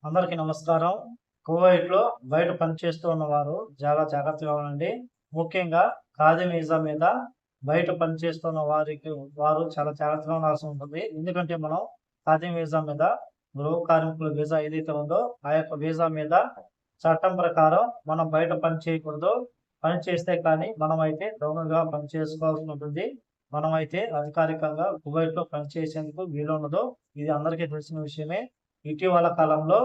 అందరికీ నమస్కారం. కువైట్‌లో బయట పనిచేస్తూ ఉన్నవారు చాలా జాగ్రత్తగా ఉండండి. ముఖ్యంగా ఖాదీ వీసా మీద బయట పనిచేస్తున్న వారు చాలా జాగ్రత్తగా ఉండాల్సి ఉంటుంది. ఎందుకంటే మనం ఖాదీ వీసా మీద గృహ కార్మికుల వీసా ఏదైతే ఉందో ఆ యొక్క వీసా మీద చట్టం ప్రకారం మనం బయట పని చేయకూడదు. పని చేస్తే కానీ మనమైతే దొంగగా పని చేసుకోవాల్సి ఉంటుంది. మనమైతే అధికారికంగా కువైట్‌లో పనిచేసేందుకు వీలుండదు. ఇది అందరికీ తెలిసిన విషయమే. ఇటీవల కాలంలో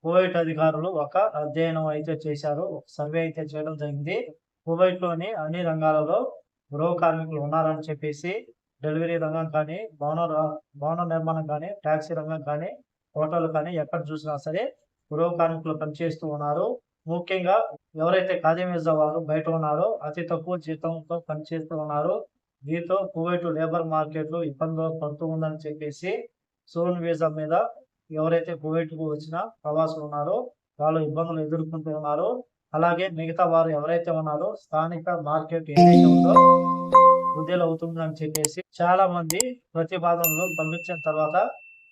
కువైట్ అధికారులు ఒక అధ్యయనం అయితే చేశారు. ఒక సర్వే అయితే చేయడం జరిగింది. కువైట్‌లోని అన్ని రంగాలలో గృహ కార్మికులు ఉన్నారని చెప్పేసి డెలివరీ రంగం కానీ, భవన నిర్మాణం కానీ, టాక్సీ రంగం కానీ, హోటల్ కానీ ఎక్కడ చూసినా సరే గృహ కార్మికులు పనిచేస్తూ ఉన్నారు. ముఖ్యంగా ఎవరైతే ఖాదీ వీసా వారు బయట ఉన్నారో అతి తక్కువ జీతంతో పనిచేస్తూ ఉన్నారు. దీంతో కువైట్ లేబర్ మార్కెట్‌లో ఇబ్బందులు పడుతూ ఉందని చెప్పేసి స్టూడెంట్ వీసా మీద ఎవరైతే కువైట్‌కు వచ్చిన ప్రవాసులు ఉన్నారో వాళ్ళు ఇబ్బందులు ఎదుర్కొంటూ ఉన్నారు. అలాగే మిగతా వారు ఎవరైతే ఉన్నారో స్థానిక మార్కెట్ ఏదైతే ఉందో వృద్ధిలవుతుందని చెప్పేసి చాలా మంది ప్రతిపాదనలు పంపించిన తర్వాత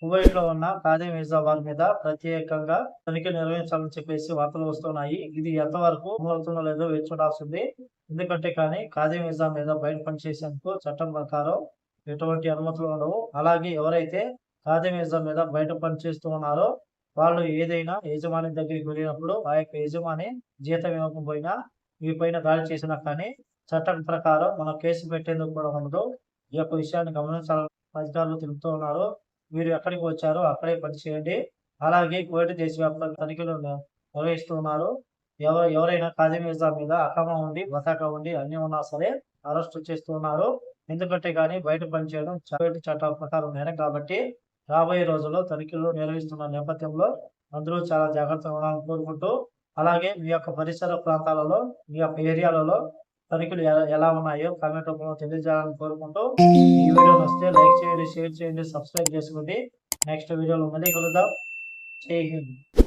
కువైట్‌లో ఉన్న ఖాదీ వీసా వారి మీద ప్రత్యేకంగా తనిఖీలు నిర్వహించాలని చెప్పేసి వార్తలు వస్తున్నాయి. ఇది ఎంతవరకు అమలవుతుందో లేదో వేచి చూడాల్సింది. ఎందుకంటే కానీ ఖాదీ వీసా మీద బయట పనిచేసేందుకు చట్టం ప్రకారం ఎటువంటి అనుమతులు ఉండవు. అలాగే ఎవరైతే ఖాదీ వీసా మీద బయట పనిచేస్తూ ఉన్నారో వాళ్ళు ఏదైనా యజమాని దగ్గరికి వెళ్ళినప్పుడు ఆ యొక్క యజమాని జీతం ఇవ్వకపోయినా వీపైన దాడి చేసినా కానీ చట్టం ప్రకారం మనం కేసు పెట్టేందుకు కూడా ఉండదు. ఈ యొక్క విషయాన్ని గమనించాలని అధికారులు తెలుపుతూ ఉన్నారు. మీరు ఎక్కడికి వచ్చారో అక్కడే పని చేయండి. అలాగే కువైట్ దేశవ్యాప్తంగా తనిఖీలు నిర్వహిస్తూ ఉన్నారు. ఎవరైనా ఖాదీ వీసా మీద అకామా ఉండి, బతాకా ఉండి అన్నీ ఉన్నా సరే అరెస్టు చేస్తూ ఉన్నారు. ఎందుకంటే గాని బయట పనిచేయడం కువైట్ చట్టాల ప్రకారం నేరం కాబట్టి రాబోయే రోజుల్లో తనిఖీలు నిర్వహిస్తున్న నేపథ్యంలో అందరూ చాలా జాగ్రత్తగా ఉండాలని కోరుకుంటూ, అలాగే మీ యొక్క పరిసర ప్రాంతాలలో, మీ యొక్క ఏరియాలలో తనిఖీలు ఎలా ఉన్నాయో కామెంట్ రూపంలో తెలియజేయాలని కోరుకుంటూ, ఈ వీడియో నచ్చితే లైక్ చేయండి, షేర్ చేయండి, సబ్స్క్రైబ్ చేసుకోండి. నెక్స్ట్ వీడియోలో మళ్ళీ కలుద్దాం. జై హింద్.